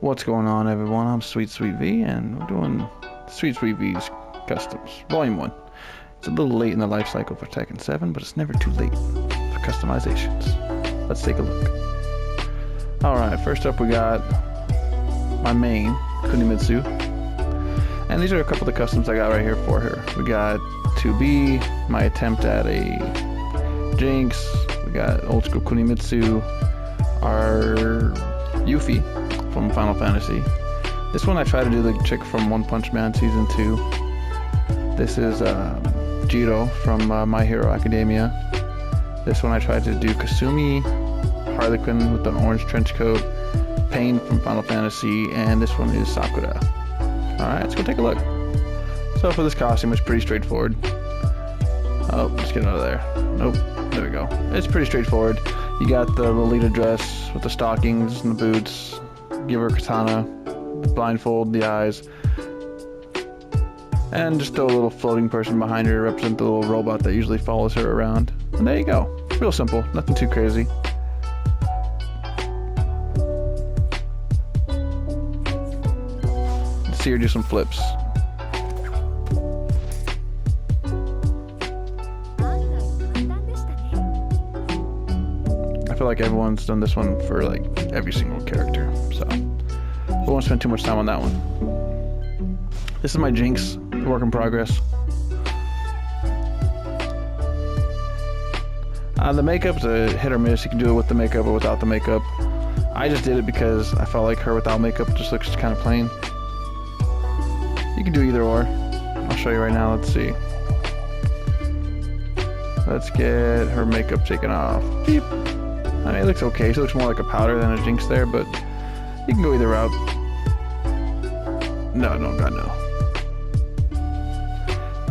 What's going on, everyone? I'm Sweet V, and we're doing Sweet V's Customs, Volume 1. It's a little late in the life cycle for Tekken 7, but it's never too late for customizations. Let's take a look. Alright, first up we got my main, Kunimitsu. And these are a couple of the customs I got right here for her. We got 2B, my attempt at a Jinx. We got old school Kunimitsu, our Yuffie from Final Fantasy. This one I tried to do the chick from One Punch Man Season 2. This is Jiro from My Hero Academia. This one I tried to do Kasumi, Harlequin with the orange trench coat, Pain from Final Fantasy, and this one is Sakura. Alright, let's go take a look. So for this costume, it's pretty straightforward. Oh, just get out of there. Nope, there we go. It's pretty straightforward. You got the Lolita dress with the stockings and the boots. Give her a katana, the blindfold, the eyes, and just throw a little floating person behind her to represent the little robot that usually follows her around. And there you go. Real simple, nothing too crazy. Let's see her do some flips. I feel like everyone's done this one for like every single character, so I won't spend too much time on that one. This is my Jinx, work in progress. The makeup's a hit or miss. You can do it with the makeup or without the makeup. I just did it because I felt like her without makeup just looks kind of plain. You can do either or. I'll show you right now. Let's see. Let's get her makeup taken off. Beep. I mean, it looks okay. She looks more like a powder than a Jinx there, but you can go either route. No, God, no.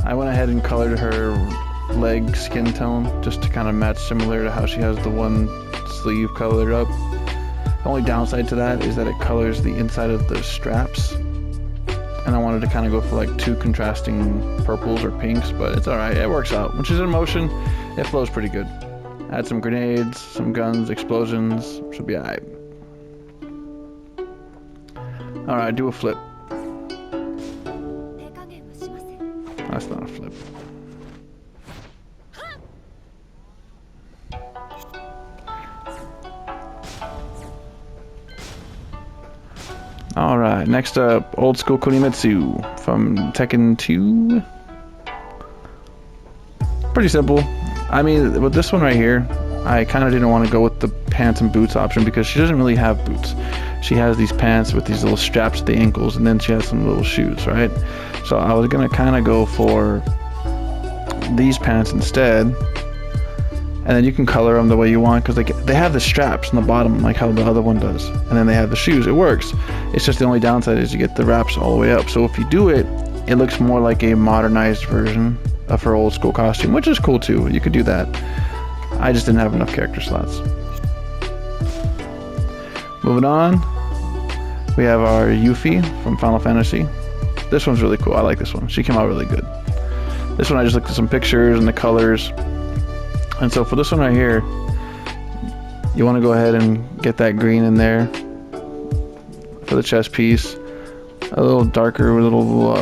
I went ahead and colored her leg skin tone just to kind of match similar to how she has the one sleeve colored up. The only downside to that is that it colors the inside of the straps. And I wanted to kind of go for like two contrasting purples or pinks, but it's alright. It works out. When she's in motion, it flows pretty good. Add some grenades, some guns, explosions, should be alright. Alright, do a flip. That's not a flip. Alright, next up, old school Kunimitsu from Tekken 2. Pretty simple. I mean, with this one right here, I kind of didn't want to go with the pants and boots option because she doesn't really have boots. She has these pants with these little straps at the ankles, and then she has some little shoes, right? So I was going to kind of go for these pants instead. And then you can color them the way you want because they have the straps on the bottom like how the other one does. And then they have the shoes. It works. It's just the only downside is you get the wraps all the way up. So if you do it, it looks more like a modernized version of her old school costume, which is cool too. You could do that. I just didn't have enough character slots. Moving on, we have our Yuffie from Final Fantasy. This one's really cool. I like this one. She came out really good. This one I just looked at some pictures and the colors. And so for this one right here, you want to go ahead and get that green in there for the chest piece. A little darker, a little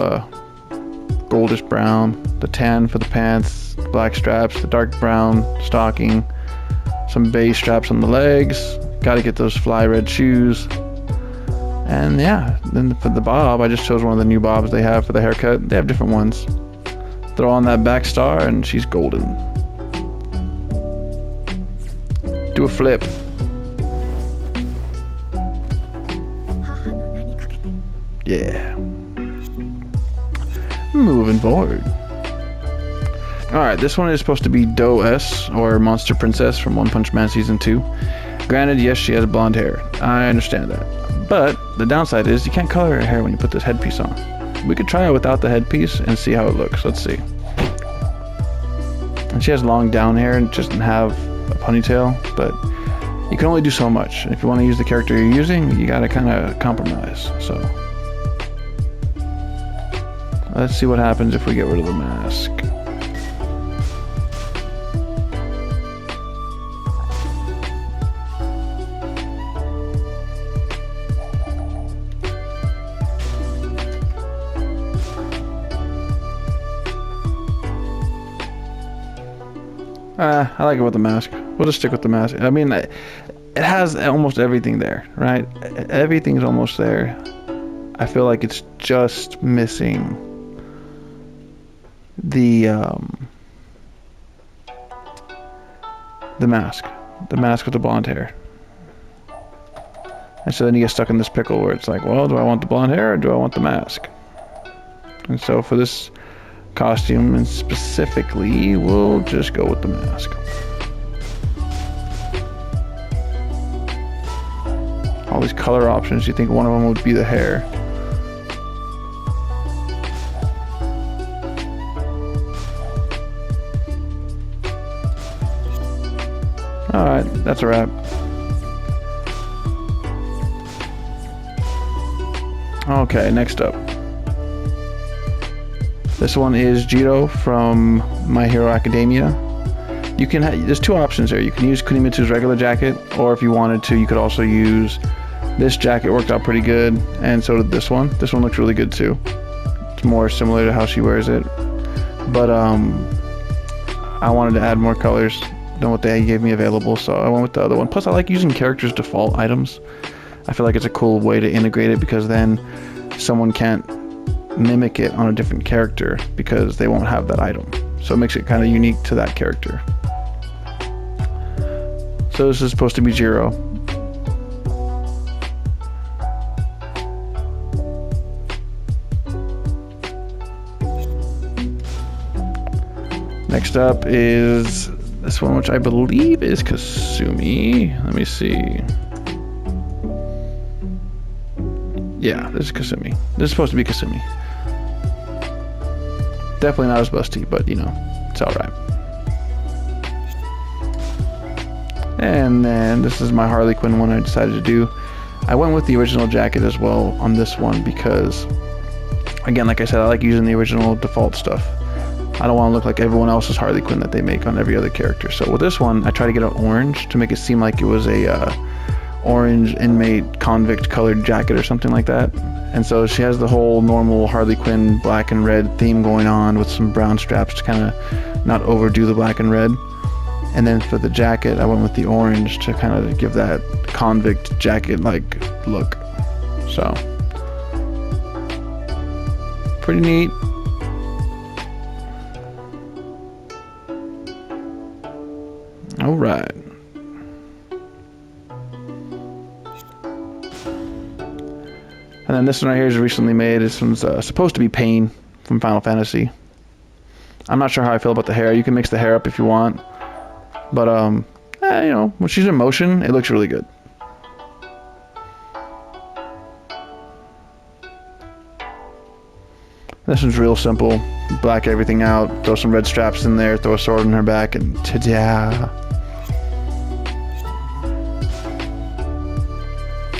goldish brown. The tan for the pants, black straps, the dark brown stocking, some beige straps on the legs. Got to get those fly red shoes. And yeah, then for the bob, I just chose one of the new bobs they have for the haircut. They have different ones. Throw on that back star and she's golden. Do a flip. Yeah. Moving forward. Alright, this one is supposed to be Do S, or Monster Princess from One Punch Man Season 2. Granted, yes, she has blonde hair. I understand that. But the downside is you can't color her hair when you put this headpiece on. We could try it without the headpiece and see how it looks. Let's see. And she has long down hair and doesn't have a ponytail, but you can only do so much. If you want to use the character you're using, you gotta kind of compromise. So let's see what happens if we get rid of the mask. I like it with the mask. We'll just stick with the mask. I mean, it has almost everything there, right? Everything's almost there. I feel like it's just missing the mask. The mask with the blonde hair. And so then you get stuck in this pickle where it's like, well, do I want the blonde hair or do I want the mask? And so for this costume and specifically, we'll just go with the mask. All these color options, you think one of them would be the hair. Alright, that's a wrap. Okay, next up. This one is Jiro from My Hero Academia. You can there's two options there. You can use Kunimitsu's regular jacket, or if you wanted to, you could also use this jacket. Worked out pretty good, and so did this one. This one looks really good too. It's more similar to how she wears it, but I wanted to add more colors than what they gave me available, so I went with the other one. Plus, I like using characters' default items. I feel like it's a cool way to integrate it because then someone can't mimic it on a different character because they won't have that item. So it makes it kind of unique to that character. So this is supposed to be Jiro. Next up is this one, which I believe is Kasumi. Let me see. Yeah, this is Kasumi. This is supposed to be Kasumi. Definitely not as busty, but you know, it's alright. And then this is my Harley Quinn one I decided to do. I went with the original jacket as well on this one because, again, like I said, I like using the original default stuff. I don't want to look like everyone else's Harley Quinn that they make on every other character. So with this one, I try to get an orange to make it seem like it was a orange inmate convict colored jacket or something like that. And so she has the whole normal Harley Quinn black and red theme going on with some brown straps to kind of not overdo the black and red. And then for the jacket, I went with the orange to kind of give that convict jacket like look. So pretty neat. All right. And then this one right here is recently made. This one's supposed to be Pain from Final Fantasy. I'm not sure how I feel about the hair. You can mix the hair up if you want. But, you know, when she's in motion, it looks really good. This one's real simple. Black everything out, throw some red straps in there, throw a sword in her back, and ta-da!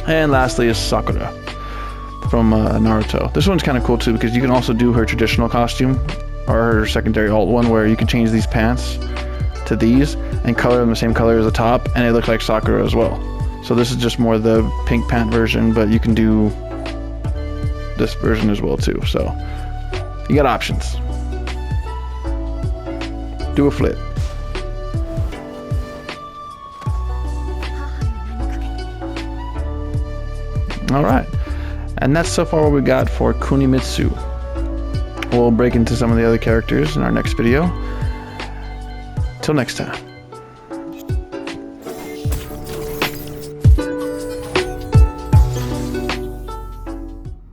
And lastly is Sakura from Naruto. This one's kind of cool too because you can also do her traditional costume or her secondary alt one where you can change these pants to these and color them the same color as the top and it looks like Sakura as well. So this is just more the pink pant version, but you can do this version as well too. So you got options. Do a flip. Alright, and that's so far what we got for Kunimitsu. We'll break into some of the other characters in our next video. Till next time.